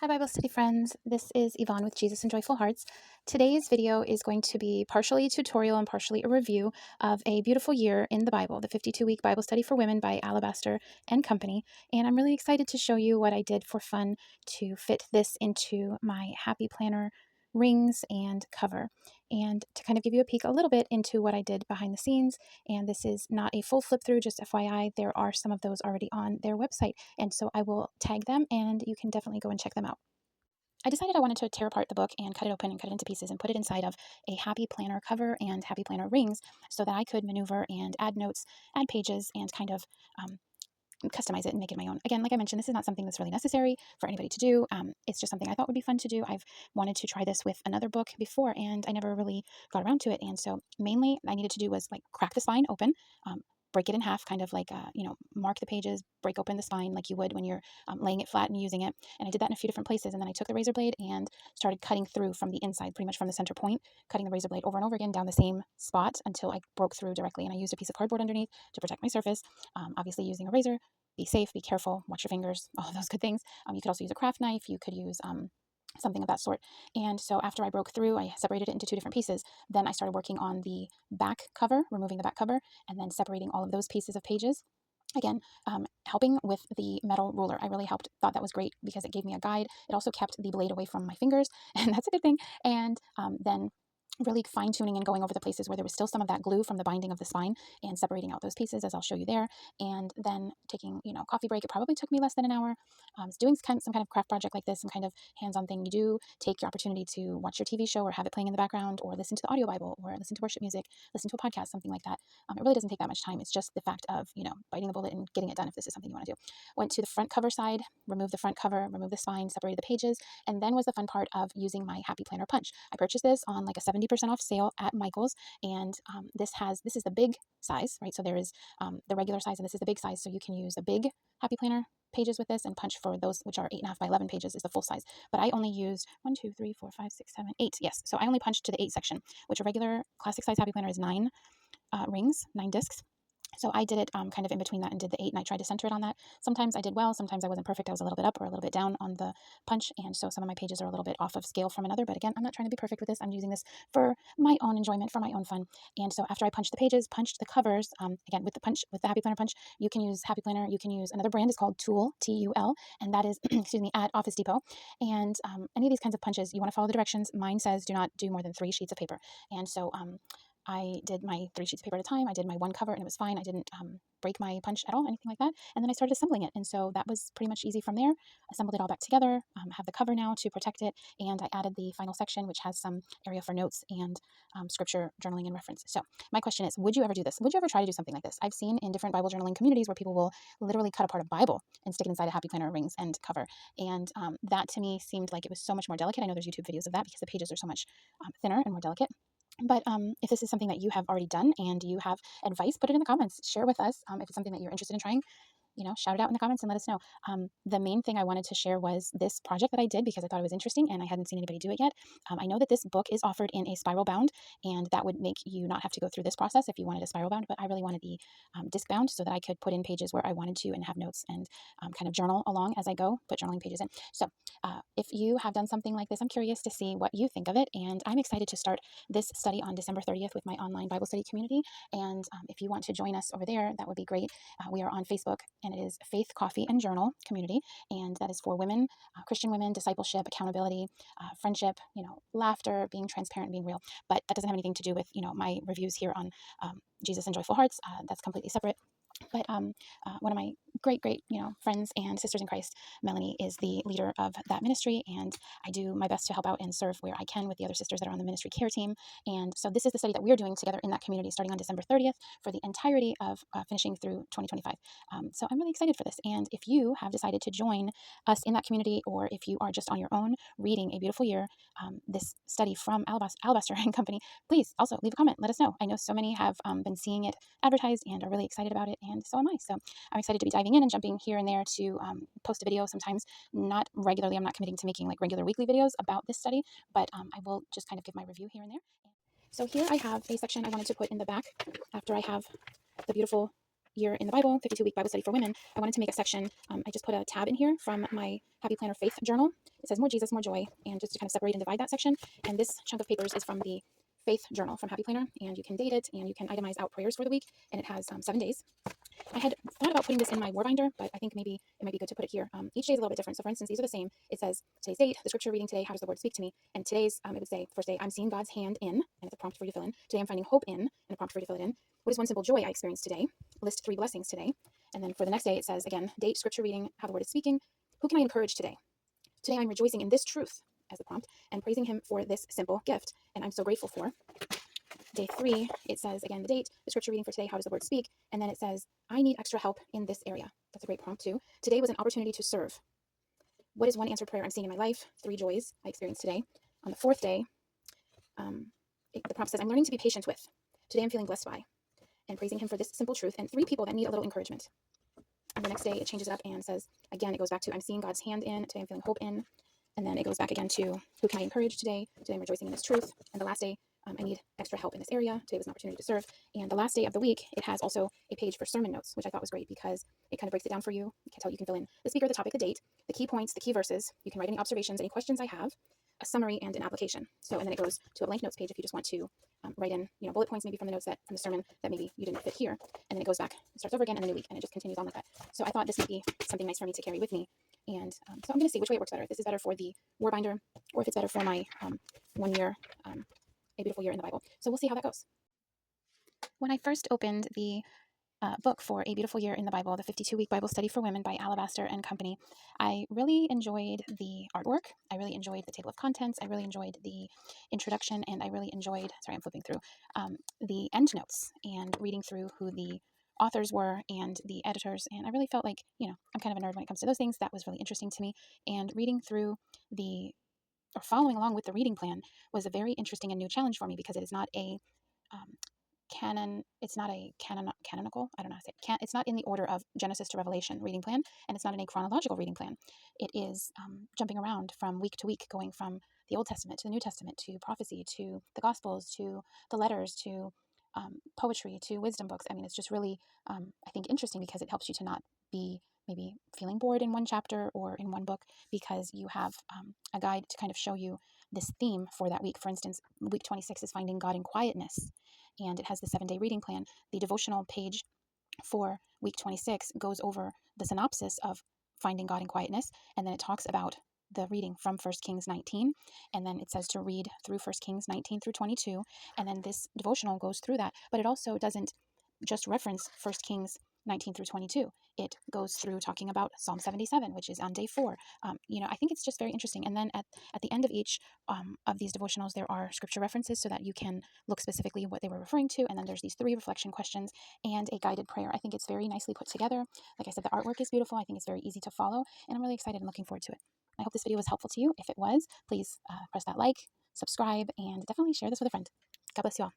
Hi, Bible study friends. This is Yvonne with Jesus and Joyful Hearts. Today's video is going to be partially tutorial and partially a review of A Beautiful Year in the Bible, the 52-week Bible study for women by Alabaster and Company. And I'm really excited to show you what I did for fun to fit this into my Happy Planner rings and cover, and to kind of give you a peek a little bit into what I did behind the scenes. And this is not a full flip through, just FYI, there are some of those already on their website. And so I will tag them and you can definitely go and check them out. I decided I wanted to tear apart the book and cut it open and cut it into pieces and put it inside of a Happy Planner cover and Happy Planner rings so that I could maneuver and add notes, add pages, and kind of customize it and make it my own. Again, like I mentioned, this is not something that's really necessary for anybody to do. It's just something I thought would be fun to do. I've wanted to try this with another book before and I never really got around to it. And so mainly I needed to do was like crack the spine open, break it in half, kind of like, mark the pages, break open the spine like you would when you're laying it flat and using it. And I did that in a few different places. And then I took the razor blade and started cutting through from the inside, pretty much from the center point, cutting the razor blade over and over again down the same spot until I broke through directly. And I used a piece of cardboard underneath to protect my surface, obviously using a razor. Be safe, be careful, watch your fingers, all of those good things. You could also use a craft knife. You could use something of that sort. And so after I broke through, I separated it into two different pieces. Then I started working on the back cover, removing the back cover, and then separating all of those pieces of pages. Again, helping with the metal ruler. I really thought that was great because it gave me a guide. It also kept the blade away from my fingers, and that's a good thing. And then really fine tuning and going over the places where there was still some of that glue from the binding of the spine and separating out those pieces, as I'll show you there. And then taking, coffee break. It probably took me less than an hour. Doing some kind of craft project like this, some kind of hands-on thing. You do take your opportunity to watch your TV show or have it playing in the background, or listen to the audio Bible, or listen to worship music, listen to a podcast, something like that. It really doesn't take that much time. It's just the fact of, biting the bullet and getting it done if this is something you want to do. Went to the front cover side, removed the front cover, removed the spine, separated the pages, and then was the fun part of using my Happy Planner punch. I purchased this on like a 70% off sale at Michael's, and this is the big size, right? So there is the regular size, and this is the big size. So you can use a big Happy Planner pages with this and punch for those which are 8.5 by 11 pages is the full size. But I only used 1, 2, 3, 4, 5, 6, 7, 8. Yes. So I only punched to the 8 section, which a regular classic size Happy Planner is 9 rings, 9 discs. So I did it kind of in between that and did the 8, and I tried to center it on that. Sometimes I did well, sometimes I wasn't perfect. I was a little bit up or a little bit down on the punch, and so some of my pages are a little bit off of scale from another. But again, I'm not trying to be perfect with this. I'm using this for my own enjoyment, for my own fun. And so after I punched the pages, punched the covers, again, with the Happy Planner punch, you can use Happy Planner. You can use another brand. It's called Tool, T-U-L, and that is, excuse me, at Office Depot. And any of these kinds of punches, you want to follow the directions. Mine says do not do more than 3 sheets of paper. And so I did my 3 sheets of paper at a time. I did my one cover and it was fine. I didn't break my punch at all, anything like that. And then I started assembling it. And so that was pretty much easy from there. Assembled it all back together, have the cover now to protect it. And I added the final section, which has some area for notes and scripture journaling and reference. So my question is, would you ever do this? Would you ever try to do something like this? I've seen in different Bible journaling communities where people will literally cut apart a Bible and stick it inside a Happy Planner rings and cover. And that to me seemed like it was so much more delicate. I know there's YouTube videos of that because the pages are so much thinner and more delicate. But if this is something that you have already done and you have advice, put it in the comments. Share with us if it's something that you're interested in trying. Shout it out in the comments and let us know. The main thing I wanted to share was this project that I did because I thought it was interesting and I hadn't seen anybody do it yet. I know that this book is offered in a spiral bound, and that would make you not have to go through this process if you wanted a spiral bound, but I really wanted the disc bound so that I could put in pages where I wanted to and have notes and kind of journal along as I go, put journaling pages in. So if you have done something like this, I'm curious to see what you think of it, and I'm excited to start this study on December 30th with my online Bible study community. And if you want to join us over there, that would be great. We are on Facebook, and it is Faith, Coffee, and Journal Community, and that is for women, Christian women, discipleship, accountability, friendship, laughter, being transparent, being real. But that doesn't have anything to do with, my reviews here on Jesus and Joyful Hearts. That's completely separate. But one of my great, friends and sisters in Christ, Melanie, is the leader of that ministry, and I do my best to help out and serve where I can with the other sisters that are on the ministry care team. And so this is the study that we're doing together in that community starting on December 30th for the entirety of finishing through 2025. So I'm really excited for this. And if you have decided to join us in that community, or if you are just on your own reading A Beautiful Year, this study from Alabaster and Company, please also leave a comment. Let us know. I know so many have been seeing it advertised and are really excited about it, and so am I. So I'm excited to be diving in and jumping here and there to post a video sometimes, not regularly. I'm not committing to making like regular weekly videos about this study, but I will just kind of give my review here and there. So here I have a section I wanted to put in the back after I have the beautiful year in the Bible, 52-week Bible study for women, I wanted to make a section. I just put a tab in here from my Happy Planner Faith Journal. It says more Jesus, more joy, and just to kind of separate and divide that section. And this chunk of papers is from the Faith Journal from Happy Planner, and you can date it, and you can itemize out prayers for the week, and it has 7 days. I had thought about putting this in my war binder, but I think maybe it might be good to put it here. Each day is a little bit different. So, for instance, these are the same. It says today's date, the scripture reading today, how does the word speak to me? And today's, it would say, first day, I'm seeing God's hand in, and it's a prompt for you to fill in. Today, I'm finding hope in, and a prompt for you to fill it in. What is one simple joy I experienced today? List 3 blessings today. And then for the next day, it says, again, date, scripture reading, how the word is speaking. Who can I encourage today? Today, I'm rejoicing in this truth as the prompt and praising him for this simple gift. And I'm so grateful for. Day 3, it says, again, the date, the scripture reading for today, how does the word speak? And then it says, I need extra help in this area. That's a great prompt too. Today was an opportunity to serve. What is one answered prayer I'm seeing in my life? 3 joys I experienced today. On the 4th day, the prompt says, I'm learning to be patient with. Today I'm feeling blessed by and praising him for this simple truth, and 3 people that need a little encouragement. And the next day, it changes it up and says, again, it goes back to, I'm seeing God's hand in. Today I'm feeling hope in. And then it goes back again to, who can I encourage today? Today I'm rejoicing in this truth. And the last day, I need extra help in this area. Today was an opportunity to serve. And the last day of the week, it has also a page for sermon notes, which I thought was great because it kind of breaks it down for you. You can tell you can fill in the speaker, the topic, the date, the key points, the key verses. You can write any observations, any questions I have, a summary, and an application. So, and then it goes to a blank notes page if you just want to write in, bullet points maybe from the notes from the sermon that maybe you didn't fit here. And then it goes back and starts over again in the new week, and it just continues on like that. So I thought this might be something nice for me to carry with me. And so I'm going to see which way it works better. If this is better for the war binder, or if it's better for my 1 year, a beautiful year in the Bible. So we'll see how that goes. When I first opened the book for A Beautiful Year in the Bible, the 52-week Bible study for women by Alabaster and Company, I really enjoyed the artwork. I really enjoyed the table of contents. I really enjoyed the introduction, and I really enjoyed, sorry, I'm flipping through, the endnotes and reading through who the authors were and the editors. And I really felt like, I'm kind of a nerd when it comes to those things. That was really interesting to me. And reading through or following along with the reading plan was a very interesting and new challenge for me because it is not a canonical, I don't know how to say it. It's not in the order of Genesis to Revelation reading plan, and it's not in a chronological reading plan. It is jumping around from week to week, going from the Old Testament to the New Testament to prophecy to the Gospels to the letters to poetry to wisdom books. I mean, it's just really, I think, interesting because it helps you to not be maybe feeling bored in one chapter or in one book because you have a guide to kind of show you this theme for that week. For instance, week 26 is finding God in quietness, and it has the 7-day reading plan. The devotional page for week 26 goes over the synopsis of finding God in quietness, and then it talks about the reading from 1 Kings 19, and then it says to read through 1 Kings 19 through 22, and then this devotional goes through that, but it also doesn't just reference 1 Kings 19 through 22. It goes through talking about Psalm 77, which is on day 4. I think it's just very interesting. And then at the end of each of these devotionals, there are scripture references so that you can look specifically what they were referring to. And then there's these 3 reflection questions and a guided prayer. I think it's very nicely put together. Like I said, the artwork is beautiful. I think it's very easy to follow, and I'm really excited and looking forward to it. I hope this video was helpful to you. If it was, please press that like, subscribe, and definitely share this with a friend. God bless you all.